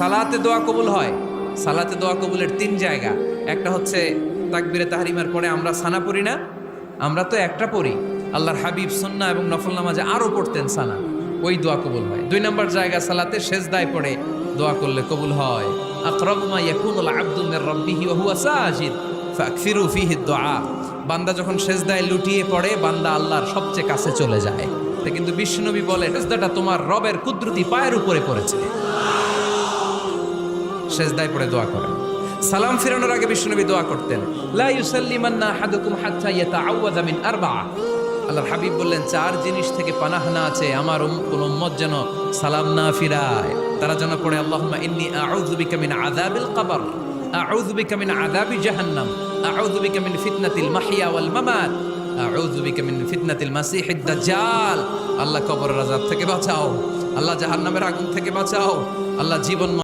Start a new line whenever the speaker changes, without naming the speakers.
সালাতে দোয়া কবুল হয়। সালাতে দোয়া কবুলের তিন জায়গা। একটা হচ্ছে তাকবীরে তাহরিমার পরে আমরা সানা পড়ি না, আমরা তো একটা পড়ি, আল্লাহর হাবিব সুন্নাহ এবং নফল নামাজে আরো পড়তেন সানা, ওই দোয়া কবুল হয়। দুই নম্বর জায়গা সালাতে সেজদায় পড়ে দোয়া করলে কবুল হয়। আকরাবু মা ইয়াকুনুল আবদু মির রাব্বিহি ওয়া হুয়া সাজিদ ফাকসিরু ফীহি দুআ। বান্দা যখন সেজদায় লুটিয়ে পড়ে, বান্দা আল্লাহর সবচেয়ে কাছে চলে যায়। তা কিন্তু বিশ্বনবী বলে, সেজদাটা তোমার রবের কুদরতি পায়ের উপরে পড়েছে। সেজদায় পড়ে দোয়া করেন। সালাম ফিরানোর আগে বিশ্বনবী দোয়া করতেন, লা ইউসাল্লিমান্না আহাদুকুম হাত্তা ইয়াতাআওয়াযা মিন আরবা'a। আল্লাহর হাবিব বললেন, চার জিনিস থেকে পানাহ না আছে আমার কোন উম্মত যেন সালাম না ফিরায়। তারা যেন পড়ে, আল্লাহুম্মা ইন্নী আউযু বিকা মিন আযাবিল কবর, আউযু বিকা মিন আযাবি জাহান্নাম, আউযু বিকা মিন ফিতনাতিল মাহইয়া ওয়াল মামাত, আউযু বিকা মিন ফিতনাতিল মাসিহিদ দাজ্জাল। আল্লাহ কবরের আযাব থেকে বাঁচাও, আল্লাহ জাহান্নামের আগুন থেকে বাঁচাও, আল্লাহ জীবন